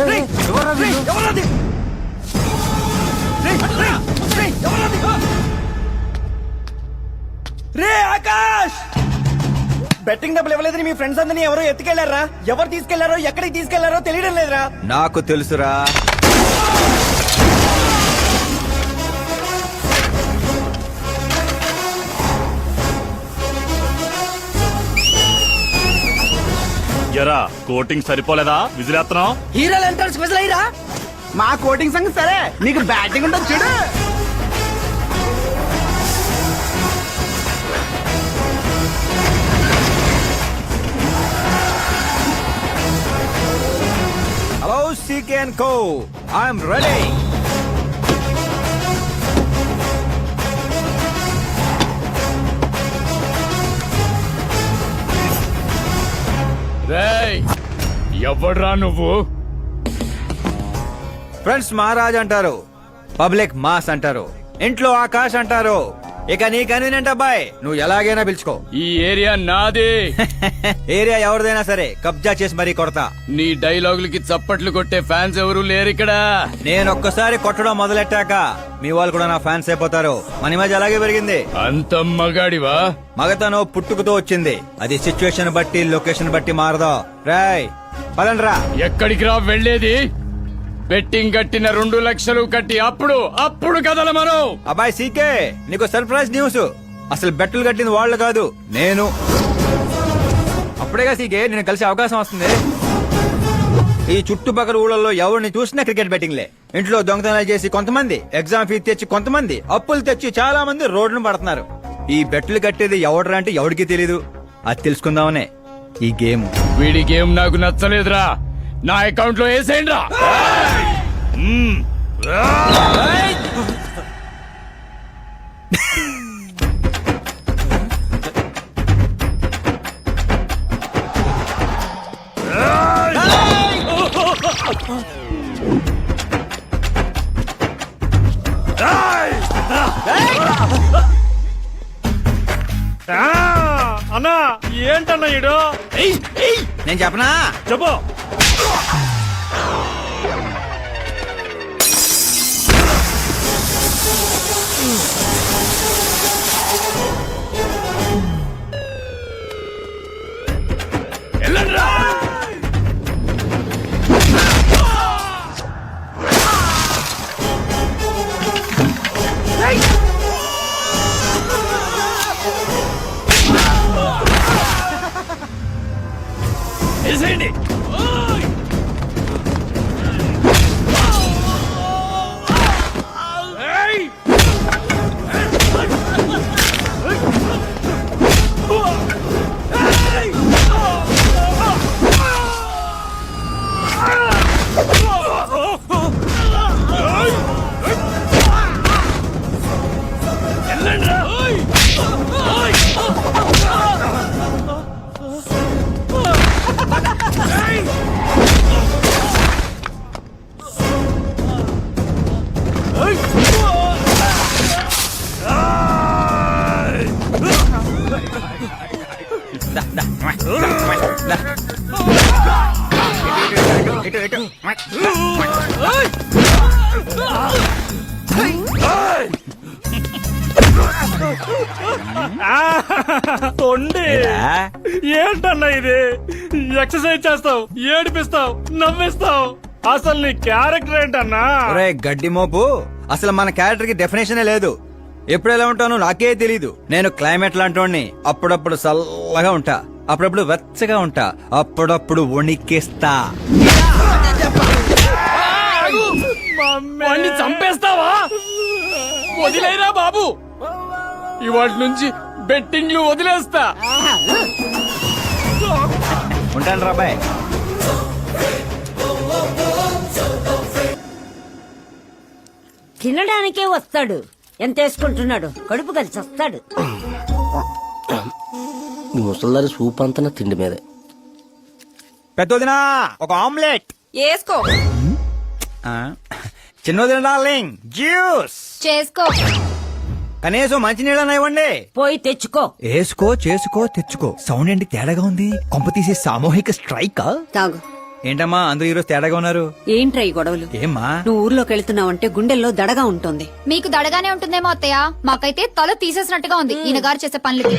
రే Akash, betting డబ్బులు ఇవ్వలేదని మీ friends అందరినీ ఎవరో ఎత్తుకెళ్లారా? ఎవరు తీసుకెళ్లారో ఎక్కడికి తీసుకెళ్లారో తెలియడం లేదురా. నాకు తెలుసురా. ఎరా కోటింగ్ సరిపోలేదా? విజిలేస్తున్నావు. హీరోలు ఎంట్రన్స్ విజిలైరా. మా కోటింగ్ సంగతి సరే, నీకు బ్యాటింగ్ ఉంటుంది చూడు. Hello CK and co, I'm ready. ఎవడ్రా నువ్వు? ఫ్రెండ్స్ మహారాజ్ అంటారు, పబ్లిక్ మాస్ అంటారు, ఇంట్లో ఆకాష్ అంటారు. ఇక నీ కన్వీనియంట్ అబ్బాయి, నువ్వు ఎలాగైనా పిలుచుకో. ఈ ఏరియా నాది. ఏరియా ఎవరిదైనా సరే కబ్జా చేసి మరీ కొడతా. నీ డైలాగులకి చప్పట్లు కొట్టే ఫ్యాన్స్ ఎవరు లేరు ఇక్కడ. నేను ఒక్కసారి కొట్టడం మొదలెట్టాక మీ వాళ్ళు కూడా నా ఫ్యాన్స్ అయిపోతారు. మన ఇమేజ్ అలాగే పెరిగింది. అంత మగాడివా? మగతనం పుట్టుకుతో వచ్చింది, అది సిచ్యువేషన్ బట్టి లొకేషన్ బట్టి మారదా. రాయ్ పదండ్రా. ఎక్కడికి రా వెళ్ళేది? బెట్టింగ్ కట్టిన 2 లక్షలు కట్టి అప్పుడు కదల మనం. అబ్బాయి సీకే, నీకు సర్ప్రైజ్ న్యూస్. అసలు బెట్టులు కట్టింది వాళ్ళు కాదు, నేను. అప్పుడేగా సీకే నేను కలిసే అవకాశం వస్తుంది. ఈ చుట్టుపక్కల ఊళ్ళల్లో ఎవరిని చూసినా క్రికెట్ బెట్టింగ్లే. ఇంట్లో దొంగతనాలు చేసి కొంతమంది, ఎగ్జామ్ ఫీజు తెచ్చి కొంతమంది, అప్పులు తెచ్చి చాలా మంది రోడ్డును పడుతున్నారు. ఈ బెట్టులు కట్టేది ఎవడరా అంటే ఎవడికి తెలీదు. అది తెలుసుకుందామనే ఈ గేమ్. వీడి గేమ్ నాకు నచ్చలేదురా. నా అకౌంట్ లో వేసేయండి రా. అన్నా ఏంటన్నా ఈడు? నేను చెప్పనా? చెప్పు. ఏంటన్నా ఇది? ఎక్సర్సైజ్ చేస్తావు, ఏడిపిస్తావు, నవ్విస్తావు. అసలు నీ క్యారెక్టర్ ఏంటన్నా? గడ్డి మోపు, అసలు మన క్యారెక్టర్ కి డెఫినేషనే లేదు. ఎప్పుడు ఎలా ఉంటానో నాకే తెలీదు. నేను క్లైమేట్ లాంటి అప్పుడప్పుడు చల్లగా ఉంటా, అప్పుడప్పుడు వెచ్చగా ఉంటా, అప్పుడప్పుడు వణికేస్తా. వాణ్ణి చంపేస్తావా? వదిలేరా బాబు, ఇవాటి నుంచి బెట్టింగ్లు వదిలేస్తా. ఉంటాను రాబాయ్. తినడానికే వస్తాడు, ఎంత వేసుకుంటున్నాడు, కడుపు కలిసి వస్తాడు. ముసల్దారి సూప్ అంతా తిండి మీదే. పెద్దదినా ఒక ఆమ్లెట్ వేసుకో. చిన్నదిన డార్లింగ్ జ్యూస్ చేసుకో. కనీసం మంచినీళ్ళని ఇవ్వండి. పోయి తెచ్చుకో. వేసుకో, చేసుకో, తెచ్చుకో. సౌండ్ ఏంటి తేడాగా ఉంది? కొంప తీసి సామూహిక స్ట్రైక్. తాగు. ఏంటమ్మా అందరూ ఈరోజు తేడాగా ఉన్నారు? ఏంట్రా ఈ గొడవలు? ఏమ్మా? నువ్వు ఊర్లోకి వెళ్తున్నావంటే గుండెల్లో దడగా ఉంటుంది. మీకు దడగానే ఉంటుందేమో అత్తయ్య, మాకైతే తల తీసేసినట్టుగా ఉంది ఈయన గారు చేసే పనులకి.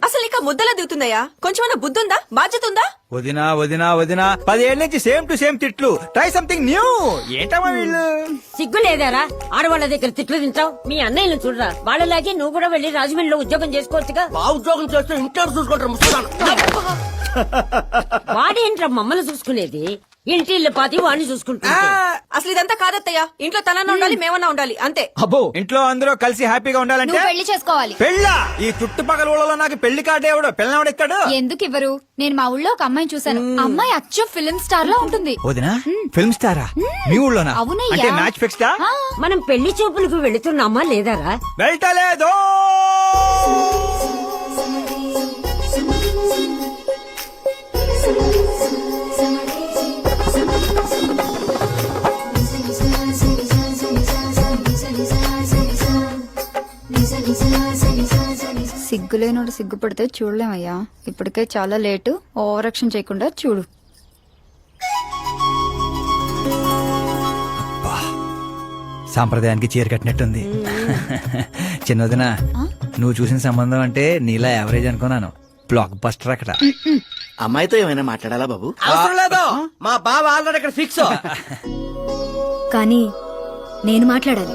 అసలు ఇక ముద్దలా దిగుతుందయ్యా? కొంచెమైనా బుద్ధి ఉందా, బాధ్యత ఉందా? వదినా వదినా వదినా 10 ఏళ్ల నుంచి సేమ్ టు సేమ్ తిట్లు. Try something new. ఏంటమ్మా వీళ్ళు? సిగ్గు లేదారా ఆడవాళ్ళ దగ్గర తిట్లు తింటావు? మీ అన్నయ్యను చూడరా, వాళ్ళలాగే నువ్వు కూడా వెళ్ళి రాజమండ్రిలో ఉద్యోగం చేసుకోవచ్చుగా. మా ఉద్యోగం చేస్తే ఇంట్లో చూసుకుంటారు ముసలాను. వాడేంట్రా మమ్మల్ని చూసుకునేది? ఇంటి ఇల్లు పాతి వాడిని చూసుకుంటా. అసలు ఇదంతా కాదత్తయ్యా, ఇంట్లో తనన్నా ఉండాలి, మేమన్నా ఉండాలి, అంతే. అబ్బో, ఇంట్లో అందరూ కలిసి హ్యాపీగా ఉండాలంటే నువ్వు పెళ్లి చేసుకోవాలి. పెళ్ళా? ఈ చుట్టుపక్కల ఊళ్ళలో నాకు పెళ్లి కార్డు ఎవడు పిల్లవాడు ఇస్తాడు? ఎందుకు ఇవ్వరు? నేను మా ఊళ్ళో ఒక అమ్మాయిని చూశాను. అమ్మాయి అచ్చం ఫిల్మ్ స్టార్ లో ఉంటుంది. వదినా ఫిల్మ్ స్టారా? మీ ఊళ్ళోనా? అవునయ్యా. అంటే మ్యాచ్ ఫిక్స్డా? మనం పెళ్లి చూపులకు వెళుతున్నామా లేదారా? వెళ్ళలేదు. సిగ్గులేనోడు సిగ్గుపడితే చూడలేమయ్యా. ఇప్పటికే చాలా లేటు. ఓవరాక్షన్ చేయకుండా చూడు. సాంప్రదాయానికి చీర కట్టినట్టుంది. చిన్నదిన నువ్వు చూసిన సంబంధం అంటే నీలా యావరేజ్ అనుకున్నాను. బ్లాక్ బస్టర్ అక్కడ. అమ్మాయితో ఏమైనా మాట్లాడాలా బాబు? అవసరం లేదు, మా బావ ఆల్రెడీ ఇక్కడ ఫిక్స్. కానీ నేను మాట్లాడాలి.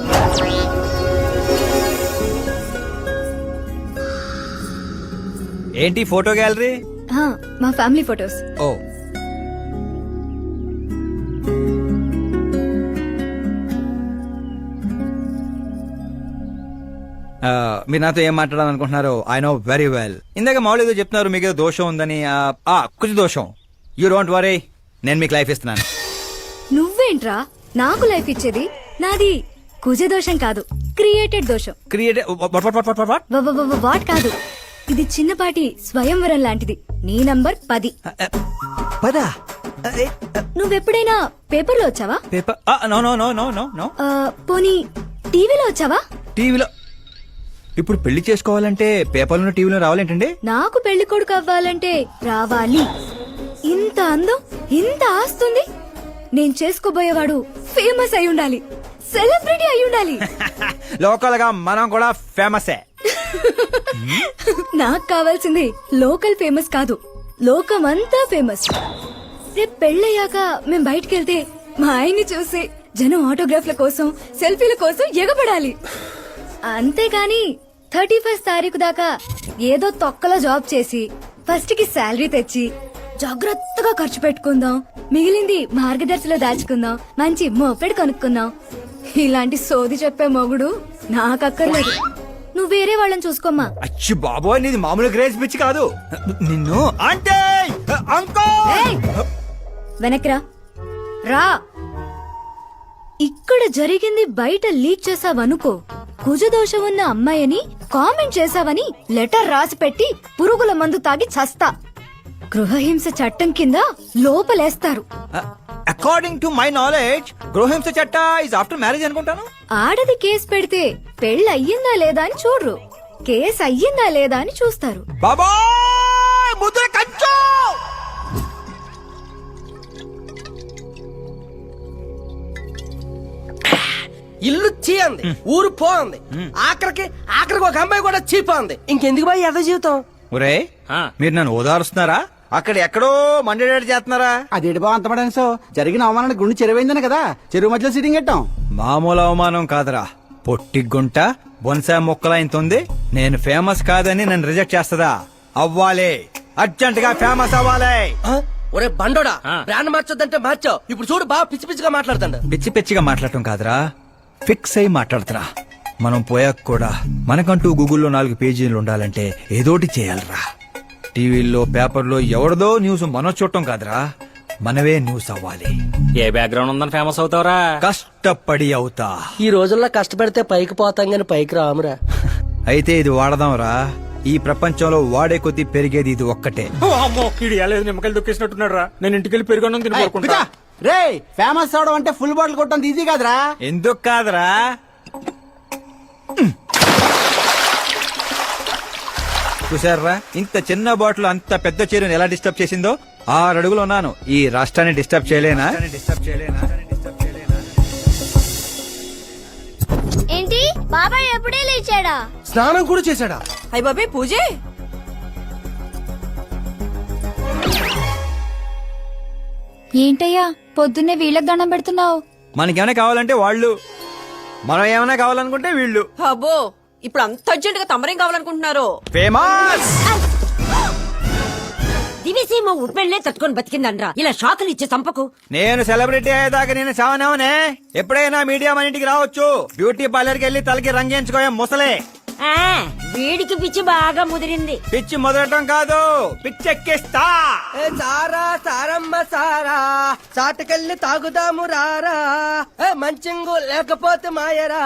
ఏంటి ఫోటో గ్యాలరీ? మా ఫ్యామిలీ ఫొటోస్. ఓ, మీరు నాతో ఏం మాట్లాడాలనుకుంటున్నారు? I know very well. ఇందాక మామూలు ఏదో చెప్తున్నారు, మీకు ఏదో దోషం ఉందని. కుజ దోషం. యూ డోంట్ వరీ, నేను మీకు లైఫ్ ఇస్తున్నాను. నువ్వేంట్రా నాకు లైఫ్ ఇచ్చేది? నాది కుజ దోషం కాదు, క్రియేటెడ్ దోషం. క్రియేట్ వాట్ కాదు, ఇది చిన్నపాటి స్వయంవరం లాంటిది. నీ నంబర్ 10. పదా? నువ్వెప్పుడైనా పేపర్లో వచ్చావా? Paper? No no no no no no. పోనీ టీవీలో వచ్చావా? టీవీలో? ఇప్పుడు పెళ్లి చేసుకోవాలంటే పేపర్లో టీవీలో రావాలేంటండి? నాకు పెళ్లి కొడుకు అవ్వాలంటే రావాలి. ఇంత అందం, ఇంత ఆస్తుంది. నేను చేసుకోబోయేవాడు ఫేమస్ అయి ఉండాలి, సెలబ్రిటీ అయి ఉండాలి. లోకల్ గా మనం కూడా ఫేమసే. నాకు కావాల్సింది లోకల్ ఫేమస్ కాదు, లోకమంతా ఫేమస్. రేపు పెళ్ళయ్యాక మేం బయటికెళ్తే మా ఆయన్ని చూసి జనం ఆటోగ్రాఫ్ల కోసం, సెల్ఫీల కోసం ఎగబడాలి. అంతేగాని 31st తారీఖు దాకా ఏదో తొక్కలో జాబ్ చేసి ఫస్ట్ కి శాలరీ తెచ్చి జాగ్రత్తగా ఖర్చు పెట్టుకుందాం, మిగిలింది మార్గదర్శిలో దాచుకుందాం, మంచి మోపెడ్ కొనుక్కుందాం. ఇలాంటి సోది చెప్పే మొగుడు నాకక్కర్లేదు. నువ్వు వేరే వాళ్ళని చూసుకోమ్మా. అచ్చి బాబోయ్, నీది మామూలు గ్రేజ్ పిచ్చి కాదు. నిన్ను అంటే ఏయ్! వెనక్రా రా. ఇక్కడ జరిగింది బయట లీక్ చేసావనుకో, కుజదోషం ఉన్న అమ్మాయిని కామెంట్ చేసావని లెటర్ రాసి పెట్టి పురుగుల మందు తాగి చస్తా. గృహహింస చట్టం కింద లోపలేస్తారు. అకార్డింగ్ టు మై నాలెడ్జ్ గృహహింస చట్ట ఇస్ ఆఫ్టర్ మ్యారేజ్ అనుకుంటాను. ఆడది కేసు పెడితే పెళ్లి అయ్యిందా లేదా అని చూడరు, కేసు అయ్యిందా లేదా అని చూస్తారు. బాబోయ్, ముద్ర కంచు. ఇల్లు చీ అంది, ఊరు పో అంది, ఆఖరికి ఒక అమ్మాయి కూడా చీప అంది. ఇంకెందుకు బాయ్ ఎద జీవితం? ఒరే, మీరు నన్ను ఓదారుస్తున్నారా? అక్కడ ఎక్కడో మండేడాడు చేస్తున్నారా? అదేంటి బావ అంత పడాను? సో జరిగిన అవమానానికి గుండె చెరువైందనే కదా చెరువు మధ్యలో సిట్టింగ్ పెట్టాం. మామూలు అవమానం కాదురా, పొట్టి గుంట బొన్సా మొక్కలైంతుంది. నేను ఫేమస్ కాదని నన్ను రిజెక్ట్ చేస్తదా? అవ్వాలి, అర్జెంట్ గా ఫేమస్ అవ్వాలి. ఒరే బండోడా, బ్రాండ్ మార్చొద్దంటే మార్చావు. ఇప్పుడు చూడు బాగా పిచ్చి పిచ్చిగా మాట్లాడుతాడు. పిచ్చి పిచ్చిగా మాట్లాడటం కాదురా, ఫిక్స్ అయి మాట్లాడుతురా. మనం పోయాక కూడా మనకంటూ గూగుల్లో 4 పేజీలు ఉండాలంటే ఏదోటి చేయాలరా. టీవీల్లో పేపర్లో ఎవరిదో న్యూస్ మనం చూడటం కాదురా, మనవే న్యూస్ అవ్వాలి. ఏ బ్యాక్గ్రౌండ్ ఉందని ఫేమస్ అవుతావరా? కష్టపడి అవుతా. ఈ రోజుల్లో కష్టపడితే పైకి పోతాం గాని పైకి రామురా. అయితే ఇది వాడదాంరా. ఈ ప్రపంచంలో వాడే కొద్దీ పెరిగేది ఇది ఒక్కటే. నిమ్మకాయలు దొక్కేసినట్టున్నాడు రా. నేను ఇంటికి వెళ్ళి పెరుగొన్నం తిని కోరుకుంటా. రే ఫేమస్ అవడం అంటే ఫుల్ బాటిల్ కొట్టడం ఈజీ కాదురా. ఎందుకు కాదురా? చూసారా ఇంత చిన్న బాటిల్ అంత పెద్ద చీరను ఎలా డిస్టర్బ్ చేసిందో 6 అడుగులు ఉన్నాను ఈ రాష్ట్రాన్ని డిస్టర్బ్ చేయలేనా ఏంటి బాబాయ్ ఎప్పుడే లేచాడా? స్నానం కూడా చేశాడా? అయ్య బాబే పూజే. ఏంటయ్యా పొద్దున్నే వీళ్ళకి దండం పెడుతున్నావు? మనకేమైనా కావాలంటే వాళ్ళు మనం ఏమైనా కావాలనుకుంటే వీళ్ళు అబ్బో ఇప్పుడు అంత అర్జెంట్ గా తమరేం కావాలనుకుంటున్నారు? ఫేమస్ దివిసీమ ఉప్పెళ్లే తట్టుకొని బతికిందనరా. ఇలా షాకులు ఇచ్చే చంపకు. నేను సెలబ్రిటీ అయ్యేదాకా నేను చావనవనే. ఎప్పుడైనా మీడియా మన ఇంటికి రావచ్చు. బ్యూటీ పార్లర్కి వెళ్ళి తలకి రంగేయించుకోయా ముసలే. ఆ, వీడికి పిచ్చి బాగా ముదిరింది. పిచ్చి మొదలటం కాదు, పిచ్చెక్కిస్తా. సారా సారమ్మ సారా చాటకెళ్ళి తాగుదాము రారా, మంచింగు లేకపోతే మాయరా,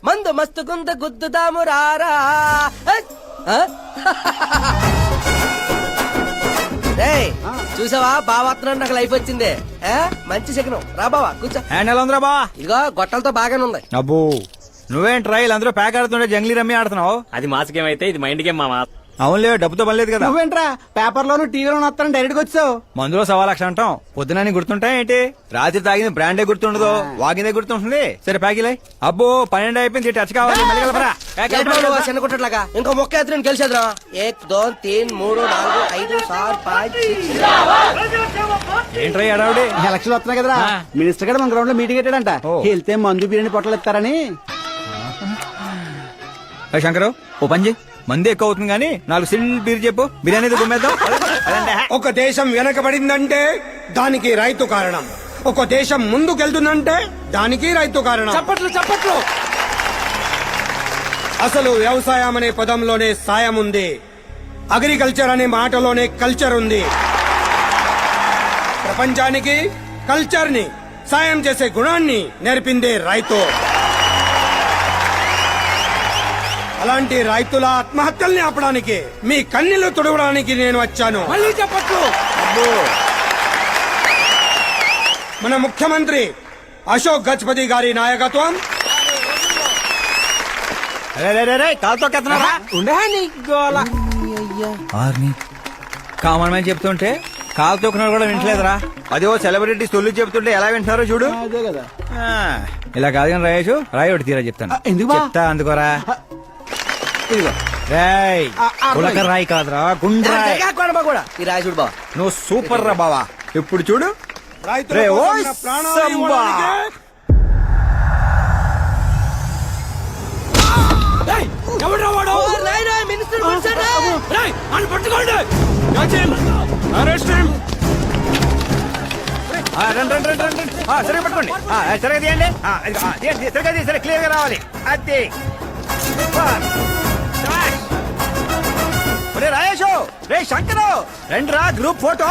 మందు మస్తు గుంద గుద్దుదాము రారా. చూసావా బావాత్రం నాకు లైఫ్ వచ్చింది. మంచి శకనం. రా బావా కూర్చో. హ్యాండ్ ఎలా ఉందిరా బా? ఇదిగో గొట్టలతో బాగానే ఉంది. అబ్బో నువ్వేం ట్రైల్ అందరూ ప్యాక్ ఆడుతుండే జంగ్లీ రమ్మి ఆడుతున్నావు. అది మాస్ గేమ్ అయితే ఇది మైండ్ గేమ్ మామా. అవునులే, డబ్బుతో పనిలేదు కదా. నువ్వేంట్రా పేపర్ లోను టీవీలోను వస్తాను డైరెక్ట్ గా వచ్చావు. మందులో 1,00,000 అంటాం. పొద్దునని గుర్తుంటాయి ఏంటి? రాత్రి తాగింది బ్రాండే గుర్తుండదు, వాగిందే గుర్తుంటుంది. సరే ప్యాకిలే. అబ్బో 12 అయిపోయింది, టచ్ కావాలి. మళ్ళీ కలపరా. చిన్న కుట్టట్లాగా ఇంకో మొక్క ఎత్తున గెలిచేద్రా. 1 2 3 4 5 6 5 6. ఏంట్రా అడావుడి? ఎలక్షన్ వస్తున్నాయి కదరా, మినిస్టర్ గారు మన గ్రౌండ్ లో మీటింగ్ పెట్టాడంట. వెళ్తే మందు బిర్యానీ పొట్టలు ఇస్తారని. శంకరు ఓ పని చేయి, మంది ఎక్కువ అవుతుంది కానీ 4 సిల్ బీర్ చెప్పు, బిర్యానీ గుమ్మేద్దాం. ఒక దేశం వెనకబడిందంటే దానికి రైతు కారణం. ఒక దేశం ముందుకెళ్తుందంటే దానికి రైతు కారణం. చప్పట్లు చప్పట్లు. అసలు వ్యవసాయం అనే పదంలోనే సాయం ఉంది. అగ్రికల్చర్ అనే మాటలోనే కల్చర్ ఉంది. ప్రపంచానికి కల్చర్ ని, సాయం చేసే గుణాన్ని నేర్పిందే రైతు. అలాంటి రైతుల ఆత్మహత్యల్ని ఆపడానికి, మీ కన్నీళ్లు తుడవడానికి నేను వచ్చాను. మళ్ళీ చెప్పట్లు. మన ముఖ్యమంత్రి అశోక్ గజపతి గారి నాయకత్వం, కాలుతో కెత్తనారా? కామన్ మ్యాన్ చెప్తుంటే కాలు తొక్కున్నారు కూడా వింటలేదురా. అదే సెలబ్రిటీ సొల్లు చెప్తుంటే ఎలా వింటున్నారో చూడు. అదే కదా. ఇలా కాదు కానీ రాయేషు, రాయి ఒకటి తీరా చెప్తాను. ఎందుకు బా? చెప్తా అందుకోరా. ఇదిగో రాయ్ ఉలక రాయి కాదురా, గుండ్రాయ్. కూడా ఈ రాజుడు బావ నువ్వు సూపర్ రా బావా. ఇప్పుడు చూడు రైతుల రే, ఓ కోసం నా ప్రాణాలు సంబా. ఇవ్వడానికే రండి రండి రండి రండి. సరిగా పట్టుకోండి. సరిగా తీయండి. సరిగా తీసి సరే క్లియర్ గా రావాలి. అది రే రాయేషు, రే శంకరు, రండి రా గ్రూప్ ఫోటో.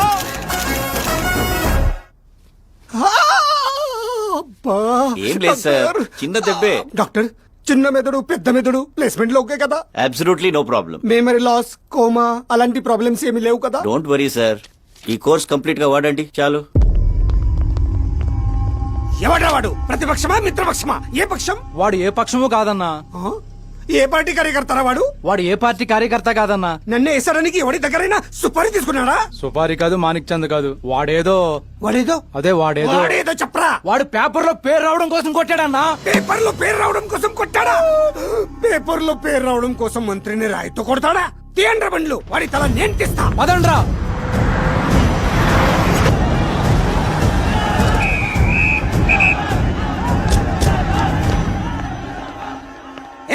ఏం లేదు సార్, చిన్న దెబ్బే. డాక్టర్, చిన్న మెదడు పెద్ద మెదడు ప్లేస్మెంట్ లో ఓకే కదా? Absolutely no problem. Memory loss, coma అలాంటి ప్రాబ్లమ్స్ ఏమీ లేవు కదా? డోంట్ వరీ సార్, ఈ కోర్స్ కంప్లీట్ గా వాడండి చాలు. ఎవడ్రా వాడు? ప్రతిపక్షమా మిత్రపక్షమా? ఏ పక్షం? వాడు ఏ పక్షము కాదన్నా. ఆ? ఏ పార్టీ కార్యకర్తారా వాడు? వాడు ఏ పార్టీ కార్యకర్త కాదన్నా. నన్ను వేసడానికి ఎవడి దగ్గరైనా సుపారీ తీసుకున్నాడా? సుపారి కాదు, మాణిక్ చంద్ కాదు. వాడేదో వాడేదో వాడేదో చెప్పరా. వాడు పేపర్ లో పేరు రావడం కోసం కొట్టాడన్నా. పేపర్ లో పేరు రావడం కోసం కొట్టాడా? పేపర్ లో పేరు రావడం కోసం మంత్రిని రాయితో కొడతాడా? తీయండ్ర బండ్లు, వాడి తల నేను తీస్తా. అదండ్రా.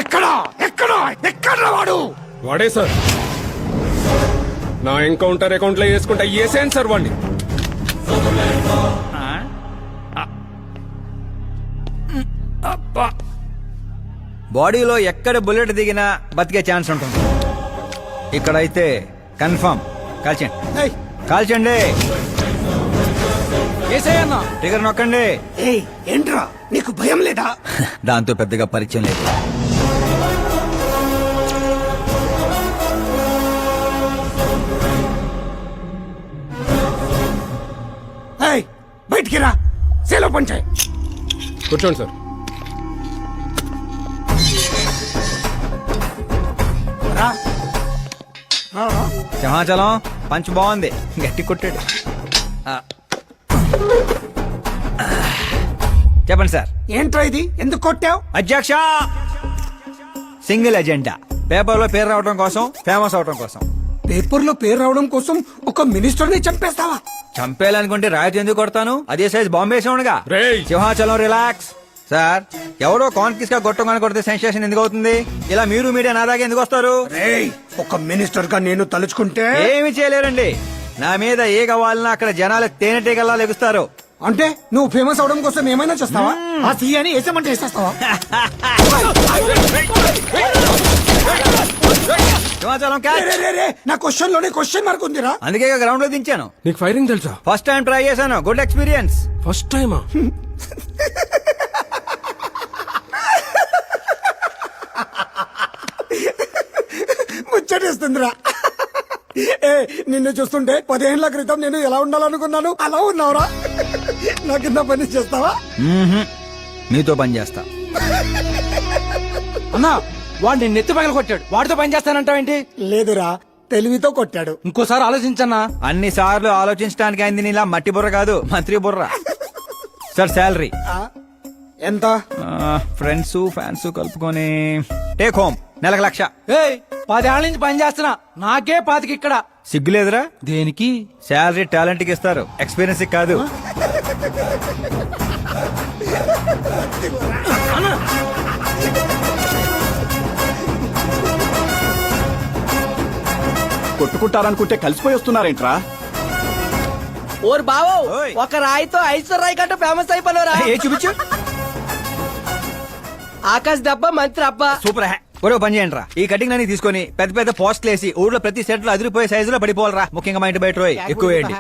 ఎక్కడా ఎక్కడా ఎక్కడ్రా వాడు? వాడే సార్, నా ఎన్కౌంటర్ అకౌంట్ లో వేసుకుంటా వేసేయండి సార్ వాడిని. బాడీలో ఎక్కడ బుల్లెట్ దిగినా బతికే ఛాన్స్ ఉంటుంది. ఇక్కడైతే కన్ఫర్మ్. కాల్చండి ఏయ్, కాల్చండి. ఏసేయన్నా. ట్రిగర్ నొక్కండి. ఏయ్, ఏంట్రా నీకు భయం లేదా? దాంతో పెద్దగా పరిచయం లేదు. ఏయ్, బయటికి రా, సేలో పంచాయి. కూర్చోండి సార్. రా. సింహాచలం పంచ్ బాగుంది, గట్టి కొట్టాడు. ఆ. చెప్పండి సార్. ఏంట్రా ఇది, ఎందుకు కొట్టావు? అధ్యక్ష, సింగిల్ ఎజెండా, పేపర్ లో పేరు రావడం కోసం, ఫేమస్ అవడం కోసం. పేపర్ లో పేరు రావడం కోసం ఒక మినిస్టర్ ని చంపేస్తావా? చంపేయాలనుకుంటే రాయితీ ఎందుకు కొడతాను? అదే సైజ్ బాంబే సౌండ్గా. రేయ్. సింహాచలం రిలాక్స్. సార్, ఎవరో కాన్ఫిస్ గా గొట్టంగానే కొడితే సెన్సేషన్ ఎందుకు అవుతుంది? ఇలా మీరు మీడియా నా దాకా ఎందుకు వస్తారు? రేయ్, ఒక మినిస్టర్ గా నేను తలుచుకుంటే ఏమి చేయలేరండి. నా మీద ఏ కావాలన్నా అక్కడ జనాలు తేనెటీగల్లా లెగుస్తారు. అంటే నువ్వు ఫేమస్ అవడం కోసం ఏమైనా చేస్తావా? ఆ సీఎని వేసేమంటే వేసేస్తావా? సింహాచలం క్యాచ్. రే, రే, రే, నా క్వశ్చన్ లోనే క్వశ్చన్ మార్క్ ఉందిరా. అందుకే గ్రౌండ్ లో దించాను. నీకు ఫైరింగ్ తెలుసా? ఫస్ట్ టైం ట్రై చేశాను, గుడ్ ఎక్స్పీరియన్స్. ఫస్ట్ టైమా? ముచ్చటేస్తుందిరా. ఏ, నిన్ను చూస్తుంటే 10 ఏళ్ల క్రితం నేను ఎలా ఉండాలనుకున్నాను అలా ఉన్నావురా. నా కింద పని చేస్తావా? మీతో పని చేస్తా. అన్నా వాడు నిన్ను ఎత్తి పగల కొట్టాడు, వాడితో పని చేస్తానంటావేంటి? లేదురా, తెలివితో కొట్టాడు. ఇంకోసారి ఆలోచించన్నా. అన్ని సార్లు ఆలోచించడానికి అయింది నీలా మట్టి బుర్ర కాదు, మంత్రి బుర్ర. సార్ శాలరీ ఎంత? ఫ్రెండ్స్ ఫ్యాన్స్ కలుపుకొని టేక్ హోమ్ నెలకు 1,00,000. 10 ఏళ్ల నుంచి పని చేస్తున్నా, నాకే 25 ఇక్కడ. సిగ్గులేదురా? దేనికి? శాలరీ టాలెంట్ కి ఇస్తారు, ఎక్స్పీరియన్స్ కి కాదు. కొట్టుకుంటారనుకుంటే కలిసిపోయి వస్తున్నారేంట్రా? ఓర్ బావో, ఓయ్. ఒక రాయితో ఐశ్వర్ రాయ్ కంటే ఫేమస్ అయిపోయినరా. ఏ చూపించు. ఆకాశ్ దెబ్బ మంత్రి అబ్బా. సూపర్ హ్యా. ఒరే పని చేయండి రా, ఈ కటింగ్ అన్ని తీసుకొని పెద్ద పెద్ద పోస్టులు వేసి ఊర్లో ప్రతి సెట్ లో అదిరిపోయే సైజులో పడిపోవాలరా. ముఖ్యంగా మా ఇంటి బయట ఎక్కువ వేయండి.